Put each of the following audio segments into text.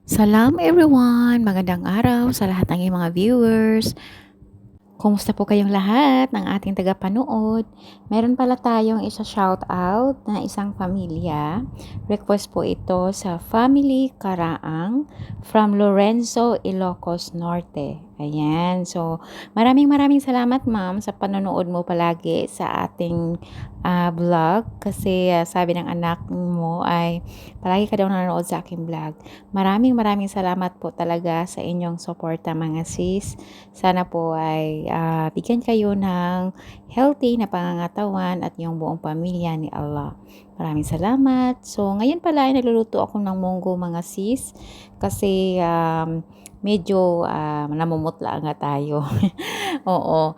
Salam everyone! Magandang araw sa lahat ng iyong mga viewers. Kumusta po kayong lahat ng ating tagapanood? Meron pala tayong isa-shoutout na isang pamilya. Request po ito sa Family Karaang from Lorenzo, Ilocos Norte. Ayan. So, maraming salamat ma'am sa panonood mo palagi sa ating vlog. Kasi sabi ng anak mo ay palagi ka daw nanonood sa aking vlog. Maraming salamat po talaga sa inyong suporta mga sis. Sana po ay bigyan kayo ng healthy na pangangatawan at yung buong pamilya ni Allah. Maraming salamat. So, ngayon pala ay nagluluto ako ng munggo mga sis kasi medyo namumutla nga tayo. Oo.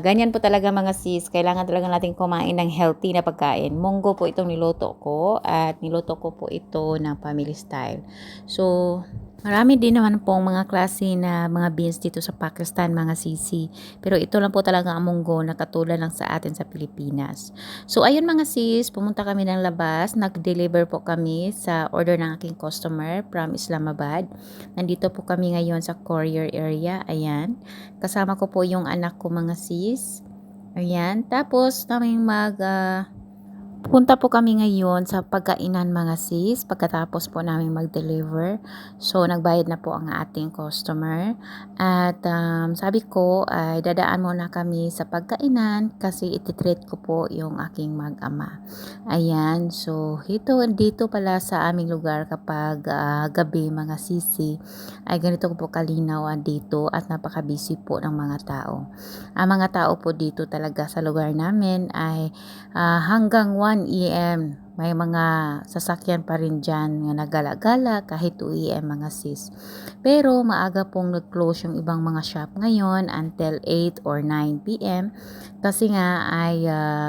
Ganyan po talaga mga sis. Kailangan talaga natin kumain ng healthy na pagkain. Munggo po itong niluto ko at niluto ko po ito ng family style. So, marami din naman pong mga klase na mga beans dito sa Pakistan, mga sisi. Pero ito lang po talaga ang munggo na katulad lang sa atin sa Pilipinas. So, ayun mga sis, pumunta kami ng labas. Nag-deliver po kami sa order ng aking customer from Islamabad. Nandito po kami ngayon sa courier area. Ayan. Kasama ko po yung anak ko mga sis. Ayan. Tapos, naming punta po kami ngayon sa pagkainan mga sis, pagkatapos po namin mag-deliver. So, nagbayad na po ang ating customer. At sabi ko ay dadaan muna kami sa pagkainan kasi ititreat ko po yung aking mag-ama. Ayan, so dito pala sa aming lugar kapag gabi mga sisi, ay ganito po kalinaw dito at napaka-busy po ng mga tao. Ang mga tao po dito talaga sa lugar namin ay hanggang 1 AM may mga sasakyan pa rin dyan na nagala-gala kahit 2 AM mga sis. Pero maaga pong nag-close yung ibang mga shop ngayon until 8 or 9 PM kasi nga ay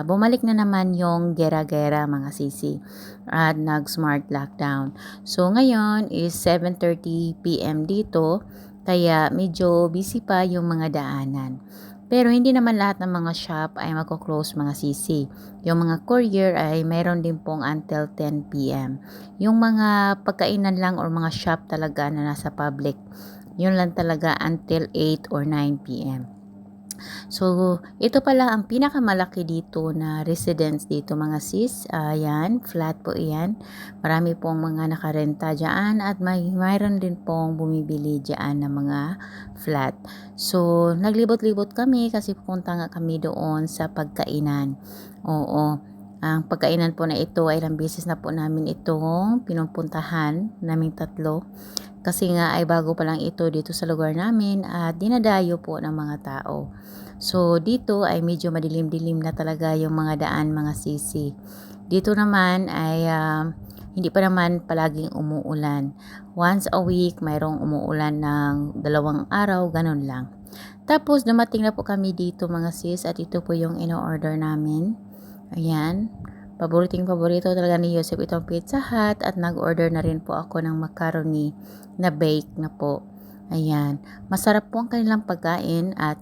bumalik na naman yung gera-gera mga sisi at nag-smart lockdown. So ngayon is 7:30 PM dito kaya medyo busy pa yung mga daanan. Pero hindi naman lahat ng mga shop ay magko-close mga sisi. Yung mga courier ay mayroon din pong until 10 PM. Yung mga pagkainan lang or mga shop talaga na nasa public, yun lang talaga until 8 or 9 PM. So, ito pala ang pinakamalaki dito na residence dito mga sis. Ayan, flat po iyan. Marami pong mga nakarenta dyan at mayroon din pong bumibili dyan ng mga flat. So, naglibot-libot kami kasi pupunta nga kami doon sa pagkainan. Oo. Ang pagkainan po na ito ay ilang beses na po namin itong pinupuntahan naming tatlo. Kasi nga ay bago pa lang ito dito sa lugar namin at dinadayo po ng mga tao. So dito ay medyo madilim-dilim na talaga yung mga daan mga sisi. Dito naman ay hindi pa naman palaging umuulan. Once a week mayroong umuulan ng 2 araw, ganun lang. Tapos dumating na po kami dito mga sis at ito po yung ino-order namin. Ayan. Paborito talaga ni Joseph itong Pizza Hut at nag-order na rin po ako ng macaroni na bake na po. Ayan. Masarap po ang kanilang pagkain at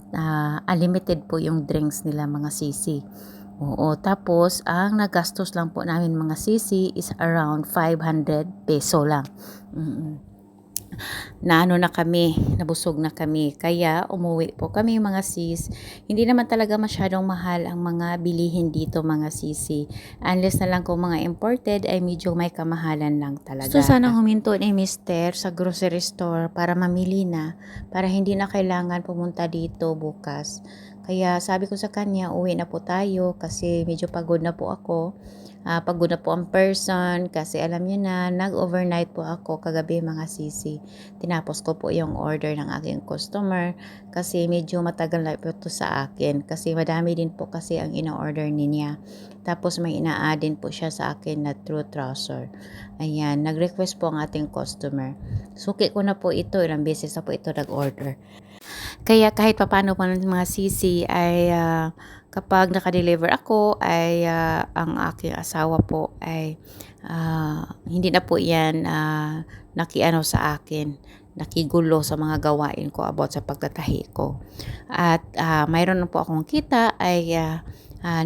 unlimited po yung drinks nila mga sisi. Oo. Tapos, ang nagastos lang po namin mga sisi is around 500 peso lang. Nabusog na kami. Kaya umuwi po kami mga sis. Hindi naman talaga masyadong mahal ang mga bilihin dito mga sisi. Unless na lang kung mga imported ay medyo may kamahalan lang talaga. Gusto sanang huminto ni Mister sa grocery store para mamili na, para hindi na kailangan pumunta dito bukas. Kaya sabi ko sa kanya, uwi na po tayo kasi medyo pagod na po ako. Pagod na po ang person kasi alam niyo na nag-overnight po ako kagabi mga sisi. Tinapos ko po yung order ng aking customer kasi medyo matagal na po ito sa akin kasi madami din po kasi ang ino-order niya. Tapos may ina-add din po siya sa akin na true trouser. Ayan, nag-request po ang ating customer. Suki ko na po ito, ilang beses na po ito nag-order. Kaya kahit papano po ng mga sisi ay kapag naka-deliver ako ay ang aking asawa po ay hindi na po yan nakiano sa akin, nakigulo sa mga gawain ko about sa pagtatahi ko. At mayroon na po akong kita ay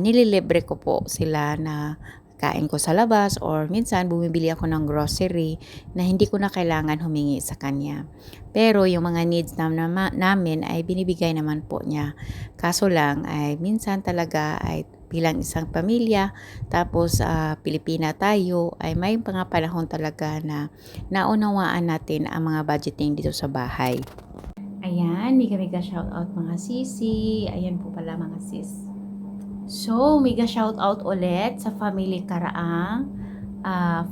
nililibre ko po sila na pagkain ko sa labas or minsan bumibili ako ng grocery na hindi ko na kailangan humingi sa kanya. Pero yung mga needs namin ay binibigay naman po niya. Kaso lang ay minsan talaga ay bilang isang pamilya, tapos Pilipina tayo, ay may mga panahon talaga na naunawaan natin ang mga budgeting dito sa bahay. Ayan, mega shoutout mga sisi. Ayan po pala mga sis. So, mega shoutout ulit sa family Karaang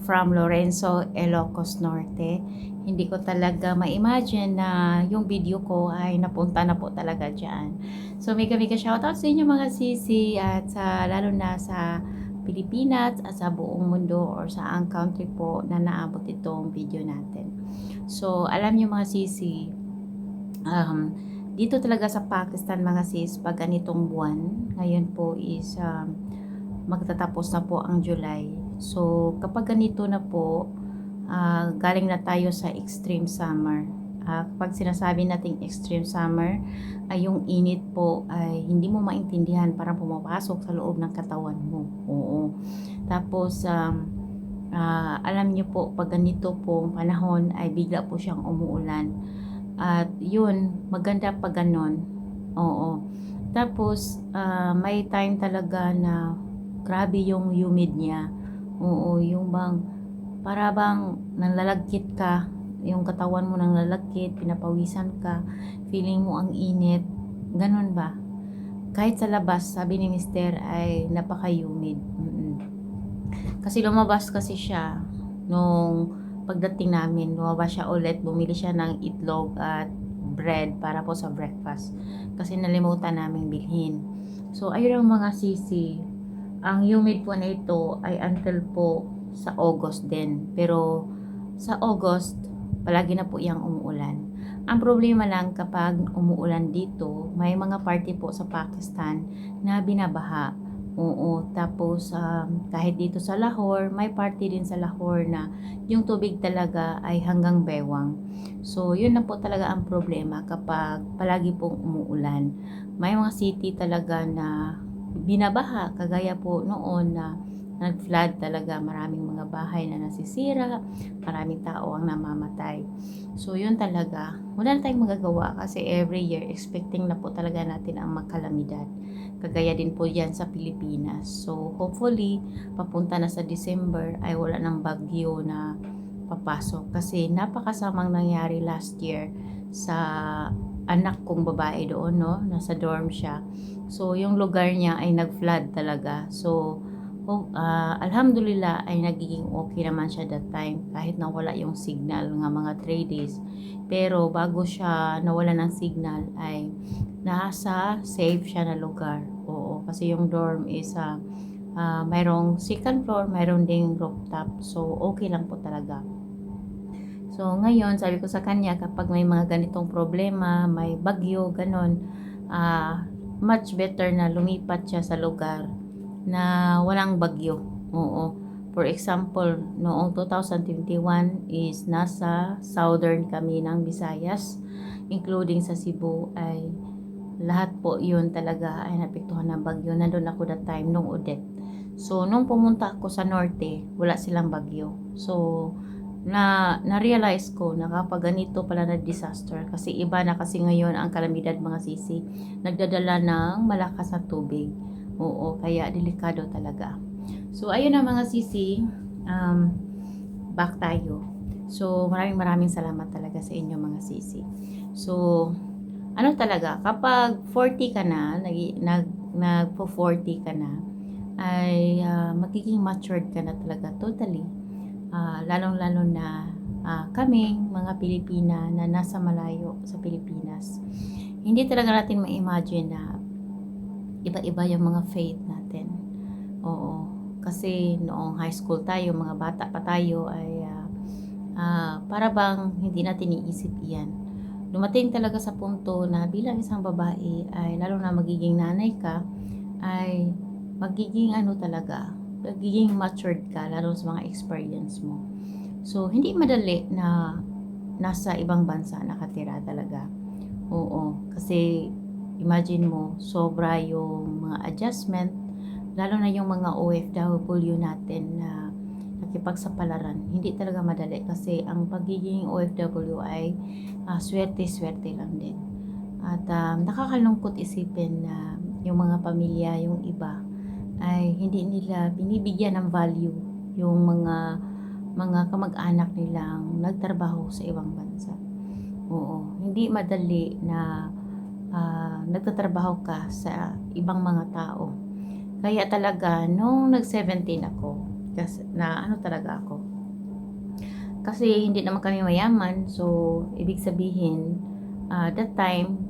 from Lorenzo, Ilocos Norte. Hindi ko talaga ma-imagine na yung video ko ay napunta na po talaga dyan. So, mega shoutout sa inyo mga sisi at lalo na sa Pilipinas at sa buong mundo or sa ang country po na naabot itong video natin. So, alam niyo mga sisi, dito talaga sa Pakistan mga sis, pag ganitong buwan, ngayon po is magtatapos na po ang July. So, kapag ganito na po, galing na tayo sa extreme summer. Kapag sinasabi nating extreme summer, ay yung init po ay hindi mo maintindihan, parang pumapasok sa loob ng katawan mo. Oo. Tapos, alam niyo po, pag ganito po panahon ay bigla po siyang umuulan. At yun, maganda pag ganon. Oo. Tapos, may time talaga na grabe yung humid niya. Oo, yung bang, para bang nanlalagkit ka, yung katawan mo nanlalagkit, pinapawisan ka, feeling mo ang init. Ganon ba? Kahit sa labas, sabi ni Mister ay napaka-humid. Kasi lumabas kasi siya nung pagdating namin, lumabas siya ulit, bumili siya ng itlog at bread para po sa breakfast. Kasi nalimutan namin bilhin. So, ayun ang mga sisi. Ang humid po na ito ay until po sa August din. Pero sa August, palagi na po iyang umuulan. Ang problema lang kapag umuulan dito, may mga party po sa Pakistan na binabaha. Oo, tapos kahit dito sa Lahore, may party din sa Lahore na yung tubig talaga ay hanggang bewang. So, yun na po talaga ang problema kapag palagi pong umuulan. May mga city talaga na binabaha, kagaya po noon na nag-flood talaga, maraming mga bahay na nasisira, maraming tao ang namamatay. So, yun talaga. Wala na tayong magagawa kasi every year, expecting na po talaga natin ang magkalamidad. Kagaya din po yan sa Pilipinas. So, hopefully, papunta na sa December ay wala ng bagyo na papasok. Kasi napakasamang nangyari last year sa anak kong babae doon, no? Nasa dorm siya. So, yung lugar niya ay nag-flood talaga. So, alhamdulillah ay nagiging okay naman siya that time kahit nawala yung signal nga mga 3 days. Pero bago siya nawala ng signal ay nasa safe siya na lugar. Oo, kasi yung dorm is mayroong second floor, mayroong ding rooftop. So, okay lang po talaga. So, ngayon, sabi ko sa kanya, kapag may mga ganitong problema, may bagyo, ganon, much better na lumipat siya sa lugar na walang bagyo. Oo. For example, noong 2021 is nasa southern kami ng Visayas, including sa Cebu, ay lahat po yun talaga ay napektuhan ng bagyo. Nandun ako that time nung Odette. So, nung pumunta ako sa norte, wala silang bagyo. So, na-realize ko na kapag ganito pala na disaster, kasi iba na kasi ngayon ang kalamidad mga sisi, nagdadala ng malakas na tubig. Oo, kaya delikado talaga. So, ayun na mga sisi, back tayo. So, maraming salamat talaga sa inyo mga sisi. So, ano talaga, kapag 40 ka na, nagpo-40 ka na, ay magiging matured ka na talaga totally. Lalong-lalo na kaming mga Pilipina na nasa malayo sa Pilipinas. Hindi talaga natin ma-imagine na iba-iba yung mga faith natin. Oo. Kasi noong high school tayo, mga bata pa tayo ay para bang hindi natin iisip iyan. Dumating talaga sa punto na bilang isang babae ay lalo na magiging nanay ka ay magiging talaga, magiging matured ka lalo sa mga experience mo. So, hindi madali na nasa ibang bansa nakatira talaga. Oo, kasi imagine mo, sobra yung mga adjustment, lalo na yung mga OFW natin na nakipagsapalaran, hindi talaga madali kasi ang pagiging OFW ay swerte-swerte lang din. At nakakalungkot isipin na yung mga pamilya, yung iba, ay hindi nila binibigyan ng value yung mga kamag-anak nilang nagtrabaho sa ibang bansa. Oo, hindi madali na nagtatrabaho ka sa ibang mga tao. Kaya talaga, nung nag-17 ako, kasi, na ano talaga ako, kasi hindi naman kami mayaman, so ibig sabihin, that time,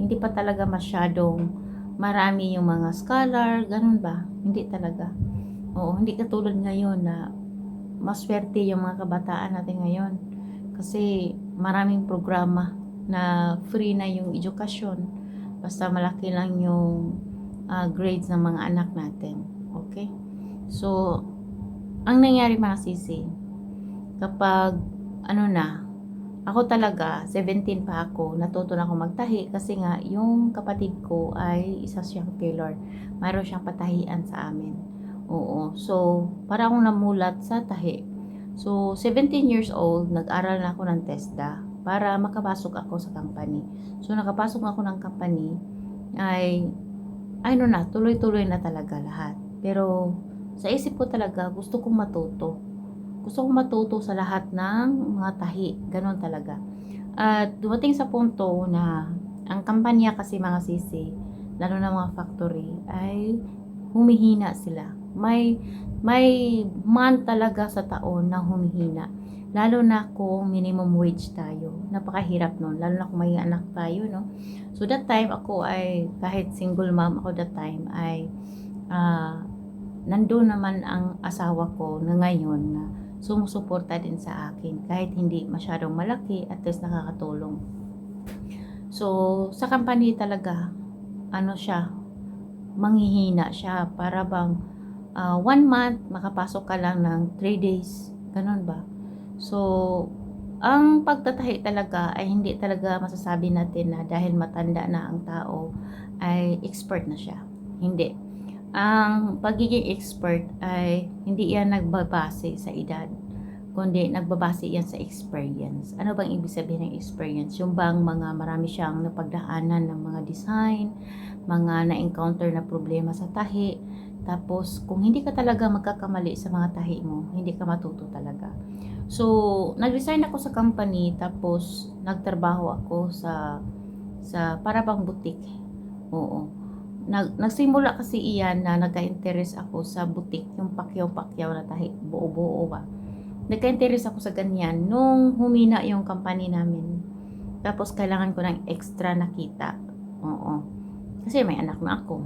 hindi pa talaga masyadong marami yung mga scholar, ganun ba? Hindi talaga. Oo, hindi katulad ngayon na maswerte yung mga kabataan natin ngayon. Kasi maraming programa na free na yung edukasyon. Basta malaki lang yung grades ng mga anak natin. Okay? So, ang nangyari mga sisi, kapag ano na, ako talaga, 17 pa ako, natuto na ako magtahi kasi nga yung kapatid ko ay isa siyang tailor. Mayroon siyang patahian sa amin. Oo. So, para akong namulat sa tahi. So, 17 years old, nag-aral na ako ng TESDA para makapasok ako sa company. So, nakapasok ako ng company ay ano na, tuloy-tuloy na talaga lahat. Pero sa isip ko talaga, gusto kong matuto. Gusto kong matuto sa lahat ng mga tahi. Ganon talaga. At dumating sa punto na ang kampanya kasi mga sisi, lalo na mga factory, ay humihina sila. May month talaga sa taon na humihina. Lalo na kung minimum wage tayo. Napakahirap nun. Lalo na kung may anak tayo, no? So that time ako ay, kahit single mom ako that time, ay nandun naman ang asawa ko na ngayon na sumusuporta din sa akin kahit hindi masyadong malaki, at least nakakatulong. So sa company talaga, ano siya, manghihina siya, para bang 1 month makapasok ka lang ng 3 days, ganun ba? So ang pagtatahi talaga ay hindi talaga masasabi natin na dahil matanda na ang tao ay expert na siya. Hindi. Ang pagiging expert ay hindi yan nagbabase sa edad, kundi nagbabase yan sa experience. Ano bang ibig sabihin ng experience? Yung bang mga marami siyang napagdaanan ng mga design, mga na-encounter na problema sa tahi. Tapos, kung hindi ka talaga magkakamali sa mga tahi mo, hindi ka matuto talaga. So, nag-resign ako sa company, tapos nagtrabaho ako sa para bang boutique. Oo. Nagsimula kasi iyan na nagka-interest ako sa boutique, yung pakyaw-pakyaw na tahi, buo-buo ba. Nagka-interest ako sa ganyan nung humina yung company namin. Tapos kailangan ko ng extra na kita. Oo. Kasi may anak na ako.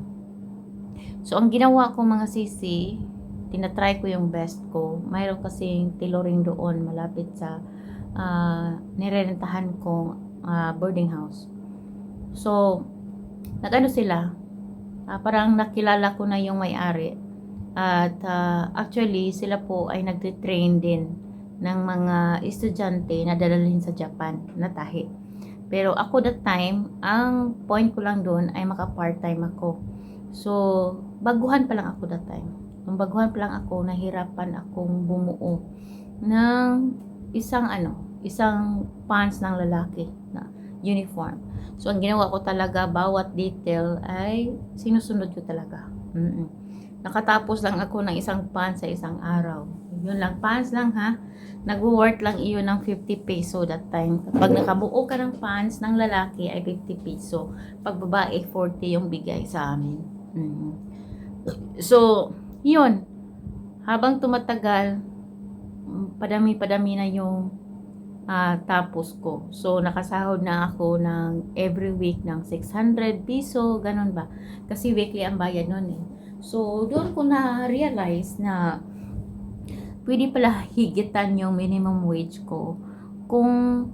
So, ang ginawa ko mga sisi, tinatry ko yung best ko. Mayroon kasing tailoring doon malapit sa nirerentahan kong boarding house. So, nagano sila, parang nakilala ko na yung may-ari. At actually, sila po ay nagtitrain din ng mga estudyante na dadalhin sa Japan na tahi. Pero ako that time, ang point ko lang doon ay maka-part-time ako. So, baguhan pa lang ako that time. Nung baguhan pa lang ako, nahirapan akong bumuo ng isang pants ng lalaki na uniform. So, ang ginawa ko talaga, bawat detail ay sinusunod ko talaga. Nakatapos lang ako ng isang pants sa isang araw. Yun lang, pants lang ha. Nag-worth lang iyon ng 50 peso that time. Pag nakabuo ka ng pants ng lalaki ay 50 peso. Pag babae, 40 yung bigay sa amin. So, yun. Habang tumatagal, padami-padami na yung tapos ko. So, nakasahod na ako ng every week ng 600 piso, ganun ba? Kasi weekly ang bayad nun eh. So, doon ko na-realize na pwede pala higitan yung minimum wage ko kung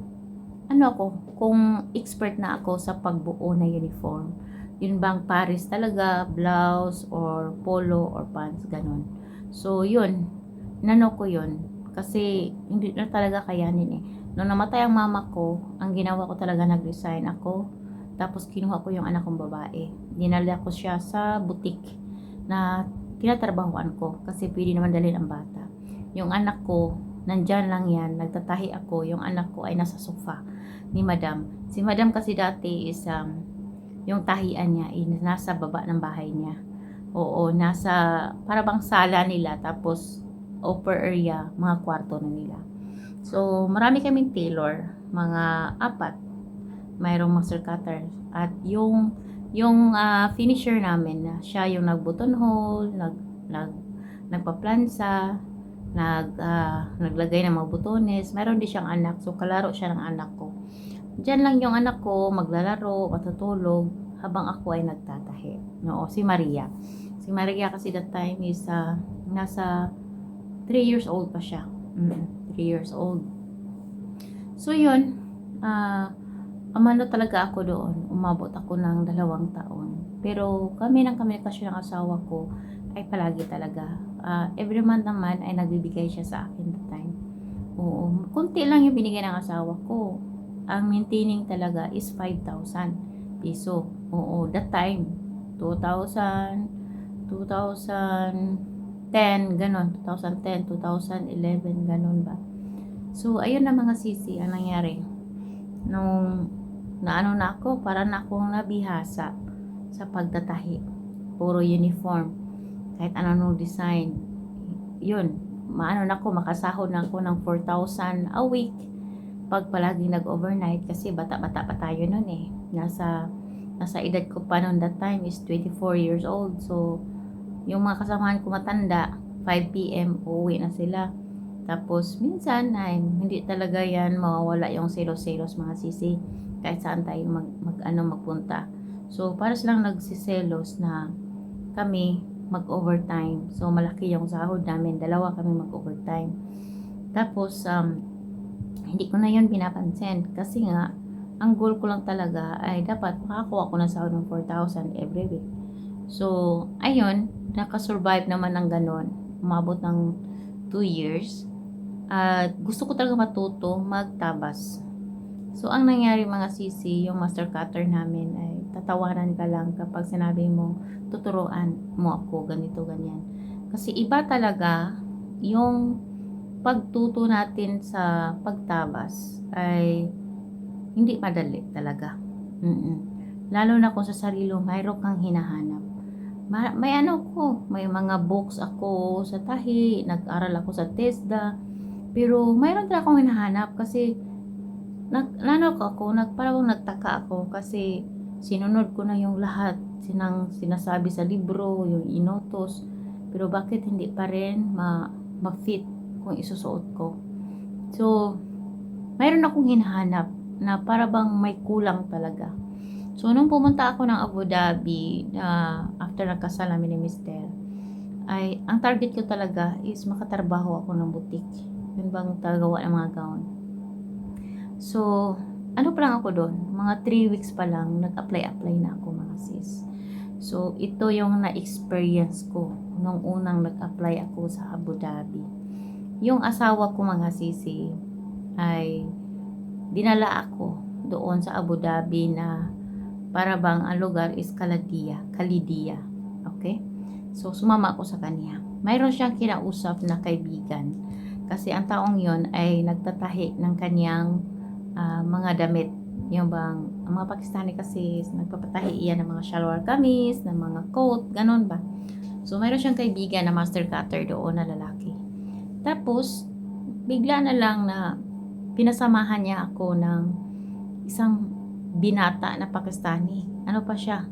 kung expert na ako sa pagbuo na uniform. Yun bang pares talaga, blouse or polo or pants, ganun. So, yun. Nano ko yun. Kasi hindi na talaga kayanin eh. Nung namatay ang mama ko, ang ginawa ko talaga, nag-resign ako. Tapos kinuha ko yung anak kong babae. Dinala ko siya sa boutique na tinatrabahoan ko kasi pwede naman dalhin ang bata. Yung anak ko, nandyan lang yan, nagtatahi ako, yung anak ko ay nasa sofa ni madam. Si madam kasi dati is yung tahian niya ay nasa baba ng bahay niya. Oo, nasa para bang sala nila tapos upper area, mga kwarto na nila. So, marami kaming tailor, mga apat. Mayroong master cutter at finisher namin na siya yung nag-button hole, nagpa-plansa, naglagay ng mga butones. Mayroon din siyang anak, so kalaro siya ng anak ko. Diyan lang yung anak ko maglalaro, matutulog habang ako ay nagtatahi. No, si Maria. Si Maria kasi that time is nasa 3 years old pa siya. 3 years old. So yun, amano talaga ako doon. Umabot ako ng 2 taon. Pero kami ng komunikasyon ng asawa ko ay palagi talaga. Every month naman ay nagbibigay siya sa akin that time. Oo, kunti lang yung binigay ng asawa ko. Ang maintaining talaga is 5,000 piso. Oo, that time. 2000, 2010, ganon. 2010, 2011, ganon ba. So, ayun na mga sisi, ang nangyari. Nung naano na ako, para na akong nabihasa sa pagtatahi. Puro uniform. Kahit anong design. Yun, maano na ako, makasahod na ako ng 4,000 a week pag palagi nag-overnight kasi bata-bata pa tayo nun eh. Nasa edad ko pa noon that time is 24 years old. So, yung mga kasamahan ko matanda, 5 p.m. uuwi na sila. Tapos, minsan ay hindi talaga yan mawawala yung selos-selos mga sisi. Kahit saan tayo magpunta. So, para silang nagsiselos na kami mag-overtime. So, malaki yung sahod namin. 2 kami mag-overtime. Tapos, hindi ko na yun pinapansin. Kasi nga, ang goal ko lang talaga ay dapat makakuha ko ng sahod ng 4,000 every week. So, ayun, nakasurvive naman ng ganon. Umabot ng 2 years. At gusto ko talaga matuto magtabas. So, ang nangyari mga sisi, yung master cutter namin ay tatawanan ka lang kapag sinabi mo, tuturuan mo ako, ganito, ganyan. Kasi iba talaga yung pagtuto natin sa pagtabas ay hindi madali talaga. Lalo na kung sa sarili mayroon kang hinahanap. May may mga books ako sa tahi, nag-aral ako sa TESDA, pero mayroon talaga akong hinahanap kasi parang nagtaka ako kasi sinunod ko na yung lahat sinasabi sa libro, yung inotos, pero bakit hindi pa rin ma-fit kung isusuot ko. So, mayroon akong hinahanap na para bang may kulang talaga. So, nung pumunta ako ng Abu Dhabi, after nagkasal namin ni Mister, ay, ang target ko talaga is makatrabaho ako ng boutique. Yun bang tagawa ng mga gown. So, ano pa lang ako doon? Mga 3 weeks pa lang, nag-apply na ako mga sis. So, ito yung na-experience ko nung unang nag-apply ako sa Abu Dhabi. Yung asawa ko mga sisi ay dinala ako doon sa Abu Dhabi na para bang ang lugar is Khalidia. Okay? So, sumama ako sa kanya. Mayroon siyang kinausap na kaibigan kasi ang taong yon ay nagtatahi ng kanyang mga damit. Yung bang, ang mga Pakistani kasi nagpapatahi iyan ng mga shalwar kamis, ng mga coat, ganun ba? So, mayroon siyang kaibigan na master cutter doon na lalaki. Tapos, bigla na lang na pinasamahan niya ako ng isang binata na Pakistani. Ano pa siya?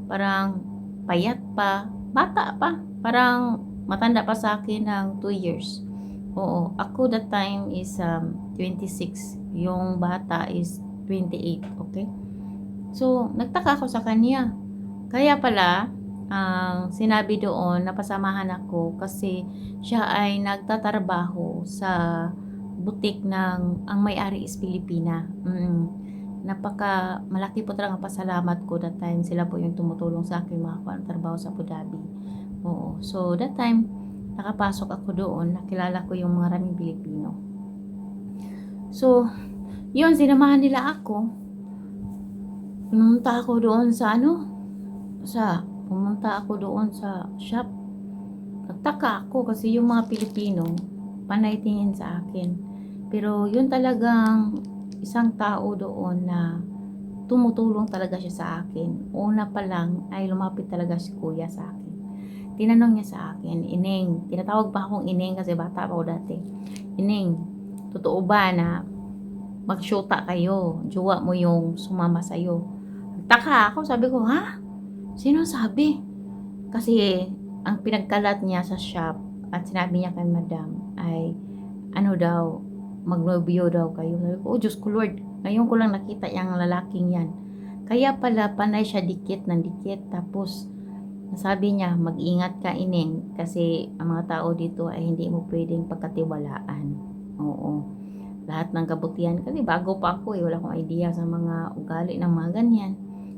Parang payat pa, bata pa. Parang matanda pa sa akin ng 2 years. Oo, ako that time is 26. Yung bata is 28, okay? So, nagtaka ako sa kanya. Kaya pala, sinabi doon, napasamahan ako kasi siya ay nagtatrabaho sa butik ng, ang may-ari is Pilipina. Napaka malaki po talaga pasalamat ko that time. Sila po yung tumutulong sa akin makakuha ng trabaho sa Abu Dhabi. Oo. So, that time, nakapasok ako doon, nakilala ko yung mga maraming Pilipino. So, yun, sinamahan nila ako. Pumunta ako doon sa pumunta ako doon sa shop. Nagtaka ako kasi yung mga Pilipino, panay tingin sa akin. Pero yun talagang isang tao doon na tumutulong talaga siya sa akin. Una pa lang ay lumapit talaga si kuya sa akin. Tinanong niya sa akin, Ineng, tinatawag pa akong Ineng kasi bata pa ako dati. Ineng, totoo ba na magsyota kayo? Jowa mo yung sumama sa'yo. Taka ako, sabi ko, ha? Sino sabi? Kasi ang pinagkalat niya sa shop at sinabi niya kay madam ay ano daw, magnobyo daw kayo. Sabi ko, oh Diyos ko Lord, ngayon ko lang nakita yung lalaking yan. Kaya pala panay siya dikit ng dikit. Tapos sabi niya, mag-ingat ka Ineng kasi ang mga tao dito ay hindi mo pwedeng pagkatiwalaan. Oo. Lahat ng kabutihan, kasi bago pa ako wala akong idea sa mga ugali ng mga ganyan.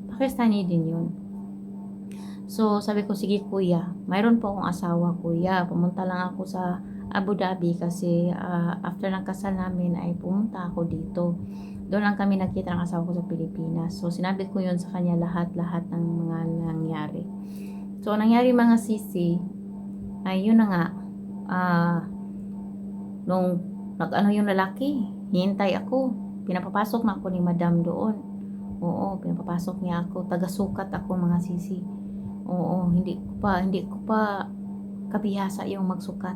Pakistani din yun. So, sabi ko, sige kuya, mayroon po akong asawa kuya. Pumunta lang ako sa Abu Dhabi kasi after ng kasal namin ay pumunta ako dito. Doon lang kami nakita ng asawa ko sa Pilipinas. So, sinabi ko yun sa kanya lahat-lahat ng mga nangyari. So, nangyari mga sisi, ay yun na nga, nung nag-ano yung lalaki, hintay ako. Pinapapasok na ako ni madam doon. Oo, pinapapasok niya ako. Taga-sukat ako mga sisi. Oo, hindi ko pa kabihasa yung magsukat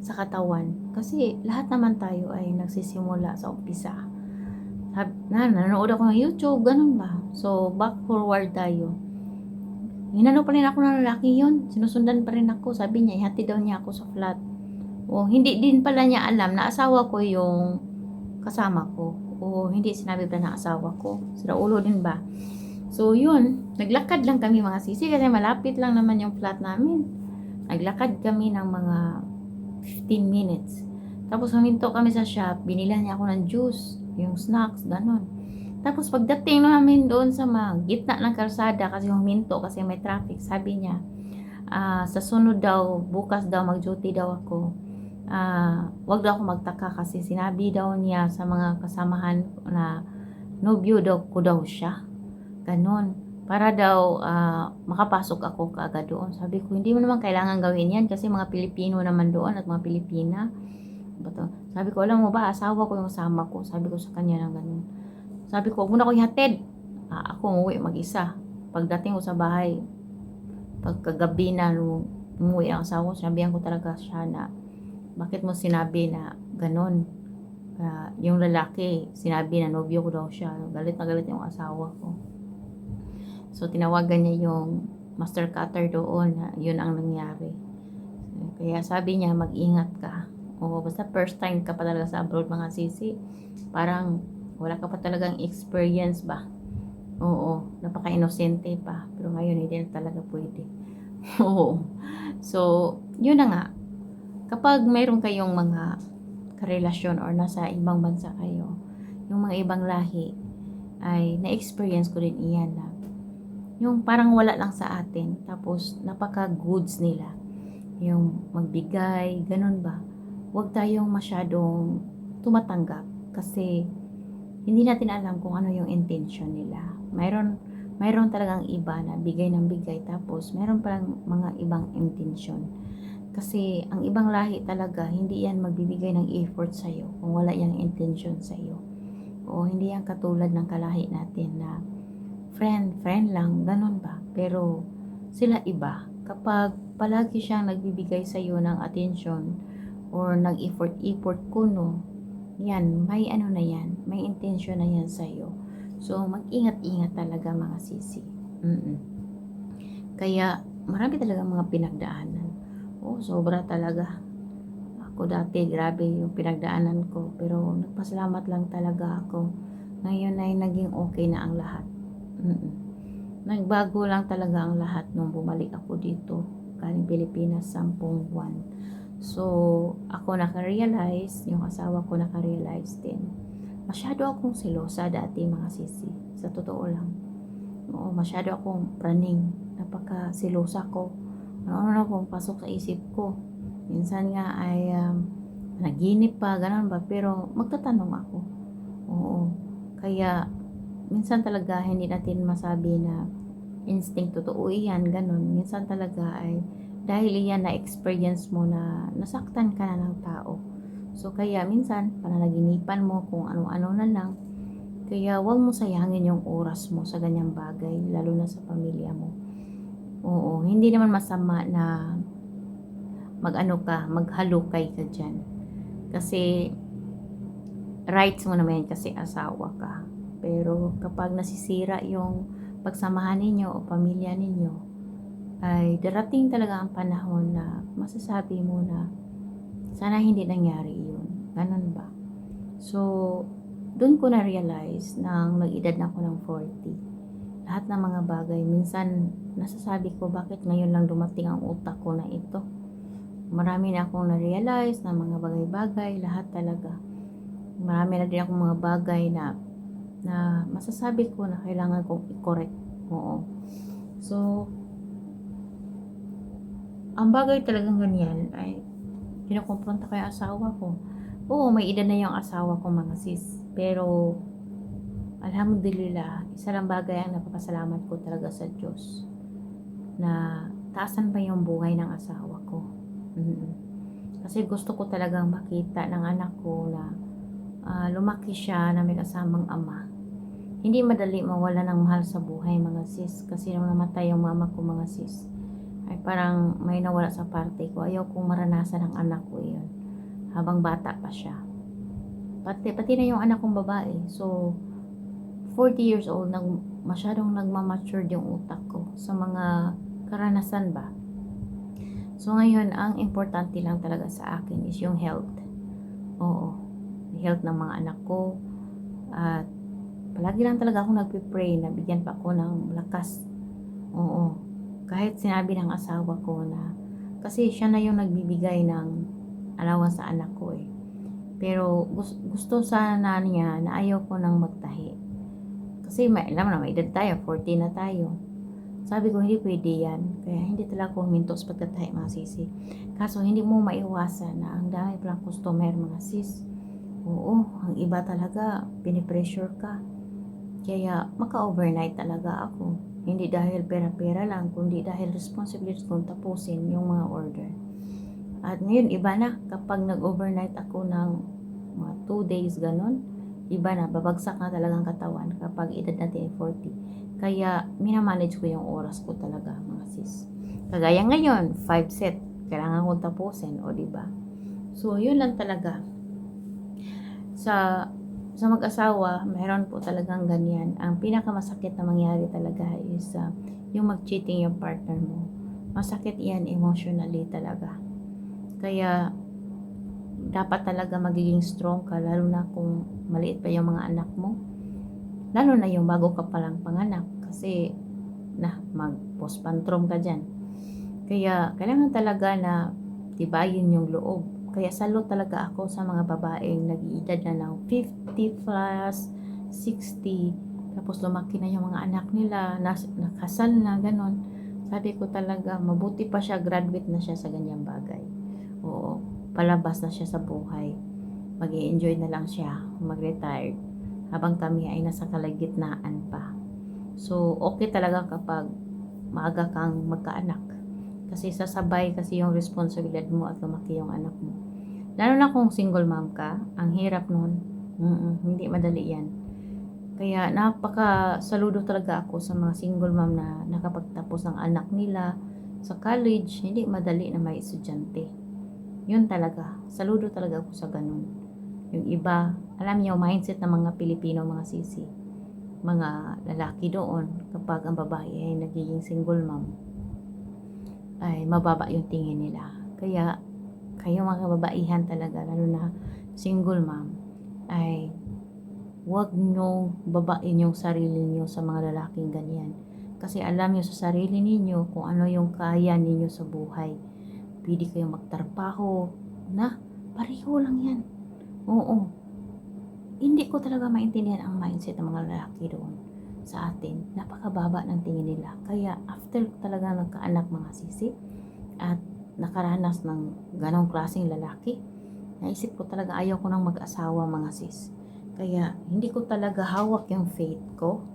sa katawan. Kasi lahat naman tayo ay nagsisimula sa umpisa. Nanonood ako ng YouTube, ganun ba? So, back forward tayo. Hinano pa rin ako ng lalaki yun. Sinusundan pa rin ako. Sabi niya, ihati daw niya ako sa flat. O, hindi din pala niya alam na asawa ko yung kasama ko. O, hindi sinabi pala ng asawa ko. Sira ulo din ba? So, yun. Naglakad lang kami mga sisi kasi malapit lang naman yung flat namin. Naglakad kami ng mga 15 minutes. Tapos huminto kami sa shop. Binilan niya ako ng juice, yung snacks, ganon. Tapos pagdating namin doon sa gitna ng kalsada kasi huminto kasi may traffic, sabi niya, sa sunod daw, bukas daw mag-duty daw ako. Wag daw ako magtaka kasi sinabi daw niya sa mga kasamahan na nobyo daw ko daw siya. Ganon. Para daw makapasok ako kaagad doon. Sabi ko, hindi mo naman kailangan gawin yan kasi mga Pilipino naman doon at mga Pilipina. Sabi ko, alam mo ba, asawa ko yung sama ko. Sabi ko sa kanya ng ganun. Sabi ko, huwag mo na ko ihatid. Ako umuwi mag-isa. Pagdating ko sa bahay, pagkagabi na umuwi ang asawa ko, sinabihan ko talaga siya na, bakit mo sinabi na ganon? Yung lalaki, sinabi na nobyo ko daw siya. Galit na galit yung asawa ko. So, tinawagan niya yung master cutter doon na yun ang nangyari. Kaya sabi niya, mag-ingat ka. O, basta first time ka pa talaga sa abroad mga sisi. Parang wala ka pa talagang experience ba? Oo, napaka-inosente pa. Pero ngayon, hindi na talaga pwede. Oo. So, yun na nga. Kapag mayroon kayong mga karelasyon or nasa ibang bansa kayo, yung mga ibang lahi, ay na-experience ko din iyan na yung parang wala lang sa atin, tapos napaka-goods nila. Yung magbigay, ganun ba? Huwag tayong masyadong tumatanggap kasi hindi natin alam kung ano yung intention nila. Mayroon talagang iba na bigay ng bigay tapos mayroon palang mga ibang intention. Kasi ang ibang lahi talaga, hindi yan magbibigay ng effort sa'yo kung wala yung intention sa'yo. O hindi yan katulad ng kalahi natin na friend lang, ganun ba? Pero sila iba. Kapag palagi siyang nagbibigay sa'yo ng attention or nag-effort kuno, yan, may ano na yan, may intention na yan sa'yo. So, mag-ingat-ingat talaga mga sisi. Kaya, marami talaga mga pinagdaanan. Sobra talaga. Ako dati, grabe yung pinagdaanan ko. Pero, nagpasalamat lang talaga ako. Ngayon ay naging okay na ang lahat. Nagbago lang talaga ang lahat nung bumalik ako dito. Galing Pilipinas, 10 buwan. So, ako nakarealize, yung asawa ko nakarealize din. Masyado akong selosa dati mga sisi. Sa totoo lang. Oo, masyado akong praning. Napaka-selosa ko. Ano kung pasok sa isip ko. Minsan nga ay naginip pa, ganun ba. Pero magtatanong ako. Oo. Kaya, minsan talaga hindi natin masabi na instinct, totoo yan, ganun. Minsan talaga ay dahil iyan na experience mo na nasaktan ka na ng tao. So kaya minsan pananaginipan mo kung ano-ano na lang. Kaya huwag mo sayangin yung oras mo sa ganyang bagay, lalo na sa pamilya mo. Oo, hindi naman masama na maghalukay ka dyan. Kasi rights mo naman yan kasi asawa ka. Pero kapag nasisira yung pagsamahan ninyo o pamilya ninyo, ay darating talaga ang panahon na masasabi mo na sana hindi nangyari yun. Ganun ba? So, doon ko na-realize nang nag-edad na ako ng 40. Lahat ng mga bagay, minsan nasasabi ko bakit ngayon lang dumating ang utak ko na ito. Marami na akong na-realize na mga bagay-bagay, lahat talaga. Marami na din akong mga bagay na masasabi ko na kailangan kong i-correct. Oo. So, ang bagay talagang ganyan ay kinukumpronta ko yung asawa ko. Oo, may edad na yung asawa ko mga sis. Pero, alhamdulillah, isa lang bagay ang napapasalamat ko talaga sa Diyos. Na taasan pa yung buhay ng asawa ko. Kasi gusto ko talagang makita ng anak ko na lumaki siya na may kasamang ama. Hindi madali mawala ng mahal sa buhay mga sis. Kasi nung namatay yung mama ko mga sis, ay parang may nawala sa parte ko. Ayaw kong maranasan ng anak ko yun. Habang bata pa siya. Pati na yung anak kong babae. So, 40 years old, masyadong nagmamature yung utak ko sa mga karanasan ba. So, ngayon, ang importante lang talaga sa akin is yung health. Oo. Health ng mga anak ko. At palagi lang talaga ako nagpipray na bigyan pa ako ng lakas. Oo. Kahit sinabi ng asawa ko na, kasi siya na yung nagbibigay ng allowance sa anak ko eh. Pero gusto sana niya na ayaw ko nang magtahi. Kasi alam na, may edad tayo, 40 na tayo. Sabi ko, hindi pwede yan. Kaya hindi talaga ako huminto sa pagtatahi mga sisi. Kaso hindi mo maiwasan na ang dami palang customer mga sis. Oo, ang iba talaga, pinipressure ka. Kaya maka-overnight talaga ako. Hindi dahil pera-pera lang, kundi dahil responsibility kong tapusin yung mga order. At ngayon, iba na. Kapag nag-overnight ako ng mga 2 days, ganun, iba na. Babagsak na talagang katawan kapag edad natin ay 40. Kaya, minamanage ko yung oras ko talaga, mga sis. Kagaya ngayon, 5 set. Kailangan kong tapusin, o diba? So, yun lang talaga. Sa mag-asawa, meron po talagang ganyan. Ang pinakamasakit na mangyari talaga is yung mag-cheating yung partner mo. Masakit yan emotionally talaga. Kaya, dapat talaga magiging strong ka, lalo na kung maliit pa yung mga anak mo. Lalo na yung bago ka palang panganak. Kasi, mag-postpartum ka dyan. Kaya, kailangan talaga na tibayin yung loob. Kaya salute talaga ako sa mga babaeng nag-iedad na ng 50 plus, 60, tapos lumaki na yung mga anak nila, nakasal na, ganon. Sabi ko talaga, mabuti pa siya, graduate na siya sa ganyang bagay. Oo, palabas na siya sa buhay. Mag-i-enjoy na lang siya, mag-retire, habang kami ay nasa kalagitnaan pa. So, okay talaga kapag maaga kang magkaanak. Kasi sasabay kasi yung responsibilidad mo at lumaki yung anak mo. Lalo na kung single mom ka, ang hirap nun. Hindi madali yan. Kaya napaka-saludo talaga ako sa mga single mom na nakapagtapos ng anak nila sa college. Hindi madali na may estudyante. Yun talaga. Saludo talaga ako sa ganun. Yung iba, alam niyo, mindset ng mga Pilipino, mga sisi, mga lalaki doon, kapag ang babae ay nagiging single mom, ay mababa yung tingin nila. Kaya kayo mga kababaihan talaga, lalo na single mom, ay huwag nyo babain yung sarili niyo sa mga lalaking ganyan. Kasi alam niyo sa sarili niyo kung ano yung kaya niyo sa buhay. Pwede kayong magtrabaho na pareho lang yan. Oo. Hindi ko talaga maintindihan ang mindset ng mga lalaki doon sa atin. Napakababa ng tingin nila. Kaya after talaga nagkaanak mga sisi at nakaranas ng ganong klaseng lalaki, naisip ko talaga ayaw ko nang mag-asawa mga sis. Kaya hindi ko talaga hawak yung faith ko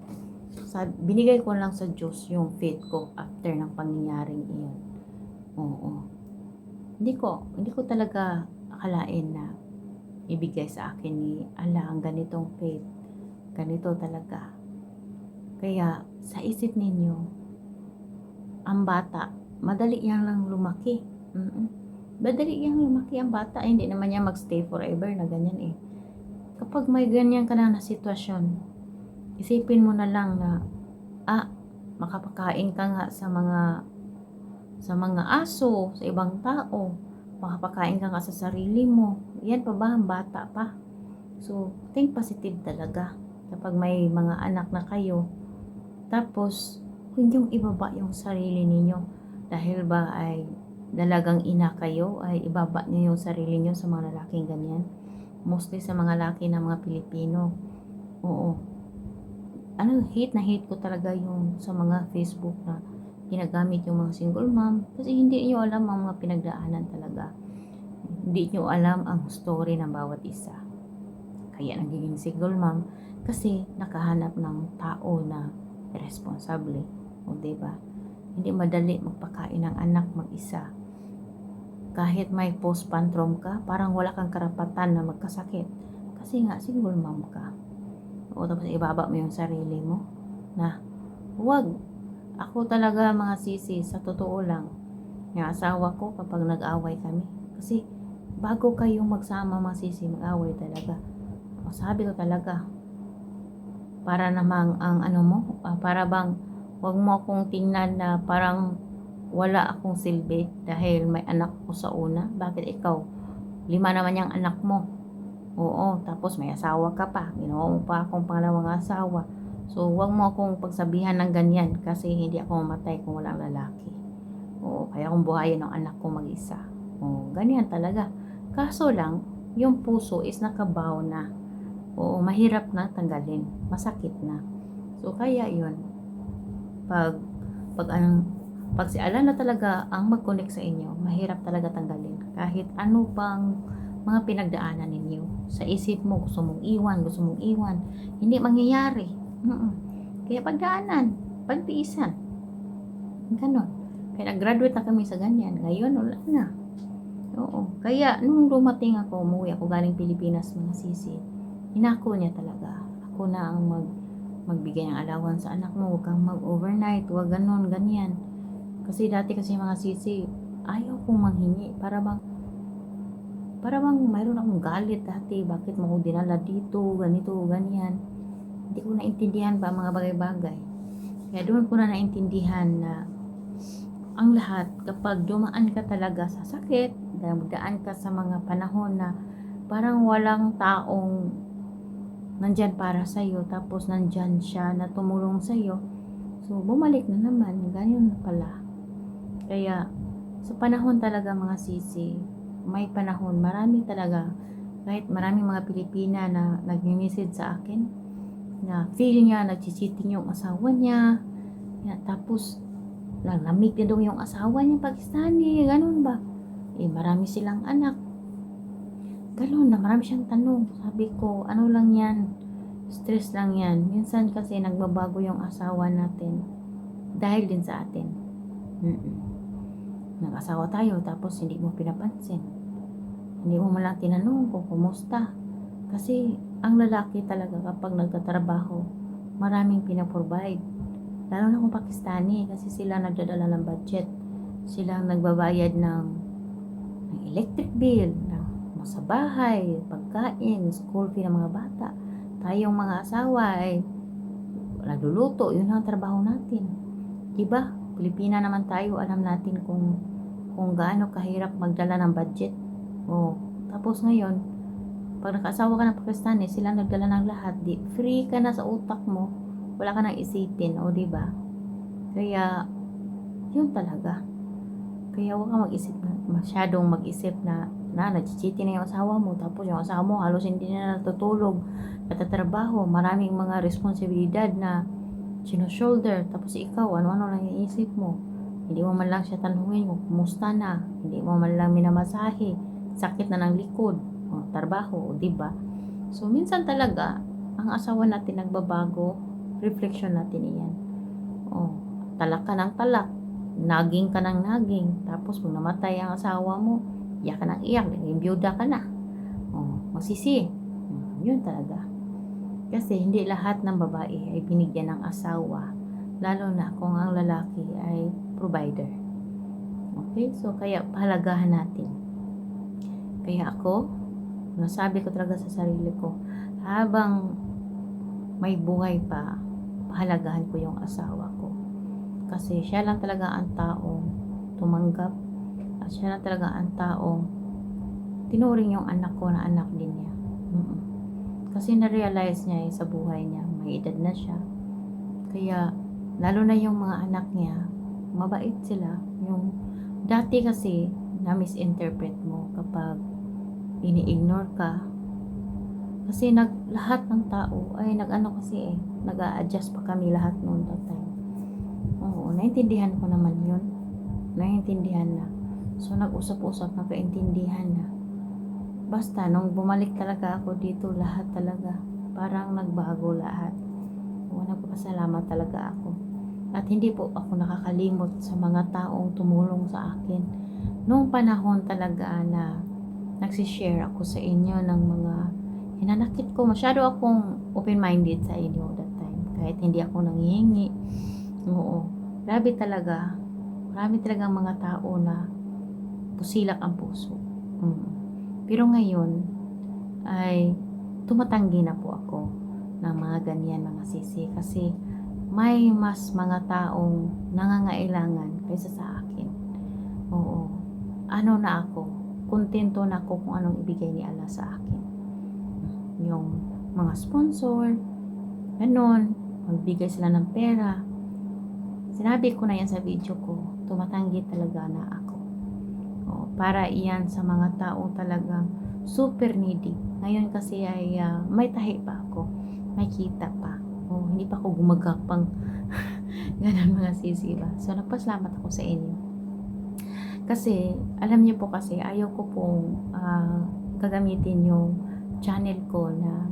binigay ko lang sa Diyos yung faith ko after ng pangyayaring iyon. Oo. Hindi ko talaga akalain na ibigay sa akin ni Allah ang ganitong faith. Ganito talaga. Kaya sa isip ninyo, ang bata, madali yan lang lumaki. Madali yang lumaki ang bata. Hindi naman niya magstay forever na ganyan eh. Kapag may ganyan ka na sitwasyon, isipin mo na lang na, makapakain ka nga sa mga aso, sa ibang tao, makapakain ka nga sa sarili mo. Yan pa ba, ang bata pa? So, think positive talaga. Kapag may mga anak na kayo, tapos, hindi yung ibaba yung sarili ninyo. Dahil ba ay dalagang ina kayo, ay ibaba niyo yung sarili niyo sa mga lalaking ganyan. Mostly sa mga laki ng mga Pilipino. Oo. Hate na hate ko talaga yung sa mga Facebook na ginagamit yung mga single mom. Kasi hindi niyo alam ang mga pinagdaanan talaga. Hindi niyo alam ang story ng bawat isa. Kaya nagiging single mom kasi nakahanap ng tao na responsable. O diba? Hindi madali magpakain ng anak mag-isa. Kahit may postpartum ka, parang wala kang karapatan na magkasakit. Kasi nga, single mom ka. O tapos ibaba mo yung sarili mo na huwag. Ako talaga mga sisi, sa totoo lang, yung asawa ko kapag nag-away kami. Kasi bago kayong magsama mga sisi, mag-away talaga. O sabi ko talaga, para namang ang para bang wag mo akong tingnan na parang wala akong silbi dahil may anak ko sa una. Bakit ikaw? 5 naman yung anak mo. Oo, tapos may asawa ka pa. Ginawa mo pa akong pangalawang asawa. So, wag mo akong pagsabihan ng ganyan kasi hindi ako mamatay kung walang lalaki. Oo, kaya akong buhayin ng anak ko mag-isa. Oo, ganyan talaga. Kaso lang, yung puso is nakabaw na. Oo, mahirap na tanggalin. Masakit na. So, kaya yun. Pag si Allah na talaga ang mag-connect sa inyo, mahirap talaga tanggalin. Kahit ano pang mga pinagdaanan ninyo. Sa isip mo, gusto mong iwan. Hindi mangyayari. Kaya pagdaanan, pagtiisan. Ganon. Kaya nag-graduate na kami sa ganyan. Ngayon, wala na. Oo. Kaya, nung dumating ako, umuwi ako galing Pilipinas, mga sisi, inako niya talaga. Ako na ang magbigay ng allowance sa anak mo. Huwag kang mag-overnight. Huwag ganon, ganyan. Kasi dati kasi mga sisi, ayaw kong manghingi. Para bang mayroon akong galit dati. Bakit mo ko dinala dito, ganito, ganyan. Hindi ko naintindihan pa mga bagay-bagay. Kaya doon ko na naintindihan na ang lahat, kapag dumaan ka talaga sa sakit, daan ka sa mga panahon na parang walang taong nandyan para sa'yo, tapos nandyan siya na tumulong sa'yo, so bumalik na naman, ganyan na pala. Kaya sa panahon talaga mga sisi, may panahon, marami talaga, kahit maraming mga Pilipina na nag-message sa akin, na feel niya, nag-cheating yung asawa niya, tapos naglamig na daw yung asawa niya Pakistani, ganun ba? Marami silang anak. Ganun na, marami siyang tanong. Sabi ko, ano lang yan? Stress lang yan. Minsan kasi nagbabago yung asawa natin dahil din sa atin. Nag-asawa tayo tapos hindi mo pinapansin. Hindi mo malang tinanong kung kumusta. Kasi ang lalaki talaga kapag nagtatrabaho, maraming pinaprovide. Lalo na kung Pakistani kasi sila nagdadala ng budget. Sila ang nagbabayad ng electric bill, sa bahay, pagkain, school fee ng mga bata. Tayong mga asawa ay nagluluto, yun ang trabaho natin. Diba? Pilipina naman tayo, alam natin kung gaano kahirap magdala ng budget. Tapos ngayon, pag nakasawa ka ng Pakistani, sila nagdala ng lahat. Free ka na sa utak mo, wala ka nang isipin, diba? Kaya, yun talaga. Kaya huwag ka masyadong mag-isip na nag-cheating na yung asawa mo, tapos yung asawa mo halos hindi na natutulog, natatrabaho, maraming mga responsibilidad na shoulder, tapos ikaw, ano-ano lang yung isip mo. Hindi mo man lang siya tanungin kung kumusta na, hindi mo man lang minamasahe, sakit na ng likod, trabaho, diba? So, minsan talaga, ang asawa natin nagbabago, reflection natin iyan. Oh, talak ka ng talak, naging ka ng naging, tapos kung namatay ang asawa mo, iyak ka ng iyak, naging byuda ka na. Oh, masisi. Yun talaga. Kasi hindi lahat ng babae ay binigyan ng asawa, lalo na kung ang lalaki ay provider. Okay? So, kaya pahalagahan natin. Kaya ako, nasabi ko talaga sa sarili ko, habang may buhay pa, pahalagahan ko yung asawa ko. Kasi siya lang talaga ang taong tumanggap, at siya lang talaga ang taong tinuring yung anak ko na anak din niya. Kasi na-realize niya sa buhay niya, may edad na siya. Kaya, lalo na yung mga anak niya, mabait sila. Yung dati kasi, na-misinterpret mo kapag ini-ignore ka. Kasi lahat ng tao ay nag-a-adjust pa kami lahat noon that time. Oo, naintindihan ko naman yun. Naintindihan na. So, nag-usap-usap, nagkaintindihan na. Basta, nung bumalik talaga ako dito, lahat talaga, parang nagbago lahat. Nagpapasalamat talaga ako. At hindi po ako nakakalimot sa mga taong tumulong sa akin. Noong panahon talaga na nagsishare ako sa inyo ng mga hinanakit ko, masyado akong open-minded sa inyo that time. Kahit hindi ako nanghihingi. Oo. Grabe talaga. Marami talagang mga tao na pusilak ang puso. Pero ngayon ay tumatanggi na po ako ng mga ganyan mga sisi, kasi may mas mga taong nangangailangan kaysa sa akin. Oo. Ano na ako, kontento na ako kung anong ibigay ni Allah sa akin. Yung mga sponsor, ganon, magbigay sila ng pera. Sinabi ko na yan sa video ko, tumatanggi talaga na ako. Para iyan sa mga taong talagang super needy. Ngayon kasi ay may tahi pa ako, may kita pa. Hindi pa ako gumagapang ganun mga sisi ba. So, nagpasalamat ako sa inyo. Kasi, alam niyo po kasi, ayaw ko pong gagamitin yung channel ko na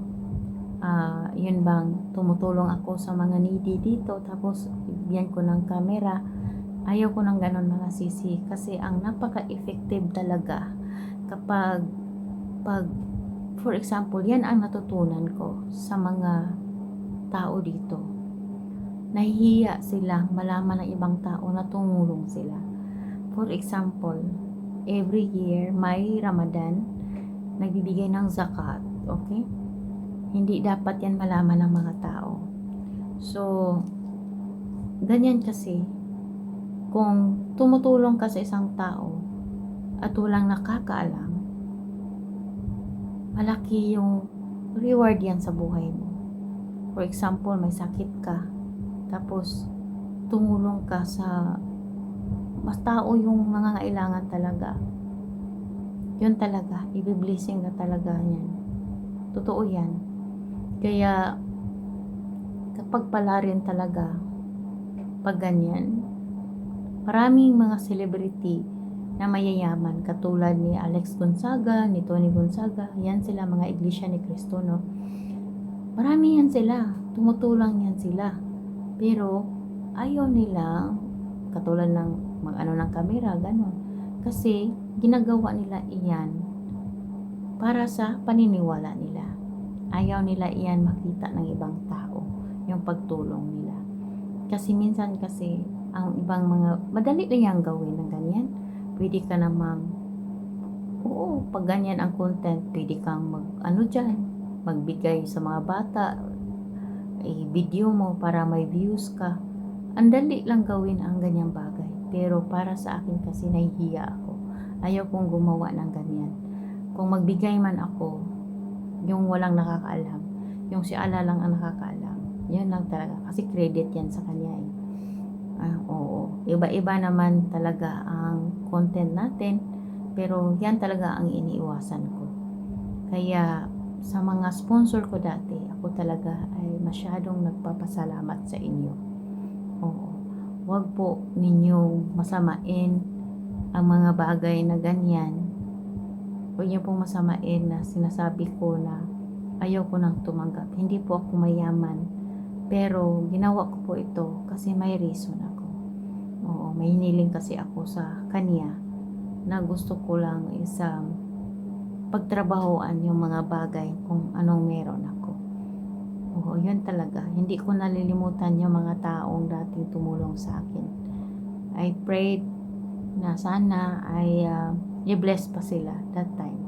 yun bang tumutulong ako sa mga needy dito, tapos bigyan ko ng camera. Ayaw ko ng ganon mga sisi, kasi ang napaka-effective talaga kapag for example, yan ang natutunan ko sa mga tao dito. Nahihiya sila malaman ng ibang tao na tumulong sila. For example, every year may Ramadan, nagbibigay ng zakat, okay? Hindi dapat yan malaman ng mga tao. So, ganyan kasi, kung tumutulong ka sa isang tao at walang nakakaalam, malaki yung reward yan sa buhay mo. For example, may sakit ka, tapos tumulong ka sa mas tao yung nangangailangan talaga. Yun talaga, i-blessing na talaga yan. Totoo yan. Kaya, kapag pala rin talaga, pag ganyan, maraming mga celebrity na mayayaman katulad ni Alex Gonzaga, ni Tony Gonzaga, yan sila mga Iglesia ni Cristo, no? Marami yan sila, tumutulong yan sila. Pero ayaw nilang katulad ng mag-ano ng kamera, gano'n. Kasi ginagawa nila iyan para sa paniniwala nila. Ayaw nila iyan makita ng ibang tao, yung pagtulong nila. Kasi minsan kasi ang ibang mga, madali lang yung gawin ng ganyan. Pwede ka namang, pag ganyan ang content, pwede kang magbigay sa mga bata, video mo para may views ka. Ang dali lang gawin ang ganyang bagay. Pero para sa akin kasi nahihiya ako. Ayaw kong gumawa ng ganyan. Kung magbigay man ako, yung walang nakakaalam, yung si Allah lang ang nakakaalam, yan lang talaga. Kasi credit yan sa kanya eh. Oo. Iba-iba naman talaga ang content natin, pero yan talaga ang iniiwasan ko. Kaya sa mga sponsor ko dati, ako talaga ay masyadong nagpapasalamat sa inyo. Oo. Huwag po ninyong masamain ang mga bagay na ganyan. Huwag niyo pong masamain na sinasabi ko na ayaw ko nang tumanggap. Hindi po ako mayaman. Pero ginawa ko po ito kasi may reason ako. Oo, may hiniling kasi ako sa kanya na gusto ko lang pagtrabahoan yung mga bagay kung anong meron ako. Oo, yun talaga. Hindi ko nalilimutan yung mga taong dating tumulong sa akin. I prayed na sana ay i-bless pa sila that time.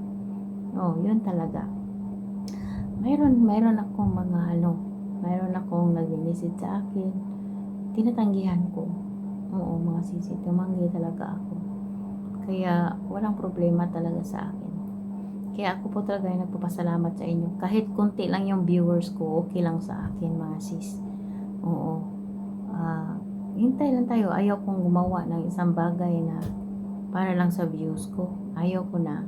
Oh, yun talaga. Mayroon akong mayroon akong nag-visit sa akin. Tinatanggihan ko. Oo, mga sisi, tumanggi talaga ako. Kaya walang problema talaga sa akin. Kaya ako po talaga ay nagpapasalamat sa inyo. Kahit konti lang yung viewers ko, okay lang sa akin mga sis. Oo. Hintay lang tayo. Ayaw kong gumawa ng isang bagay na para lang sa views ko. Ayaw ko na.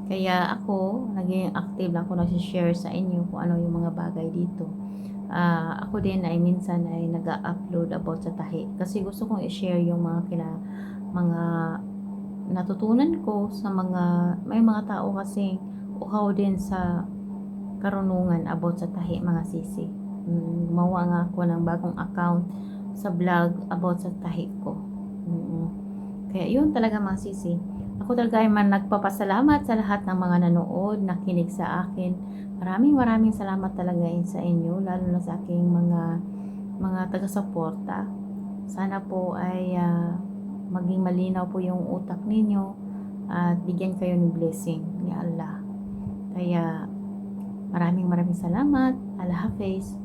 Kaya ako, naging active lang ako nag-share sa inyo kung ano yung mga bagay dito. Ako din ay minsan ay nag-upload about sa tahi. Kasi gusto kong i-share yung mga natutunan ko sa may mga tao kasi uhaw din sa karunungan about sa tahi mga sisi. Gumawa nga ako ng bagong account sa vlog about sa tahi ko. Kaya yun talaga mga sisi. Ako talaga ay nagpapasalamat sa lahat ng mga nanood, nakinig sa akin. Maraming salamat talaga sa inyo, lalo na sa aking mga taga-suporta. Sana po ay maging malinaw po yung utak ninyo at bigyan kayo ng blessing ni Allah. Kaya maraming salamat. Allah Hafiz.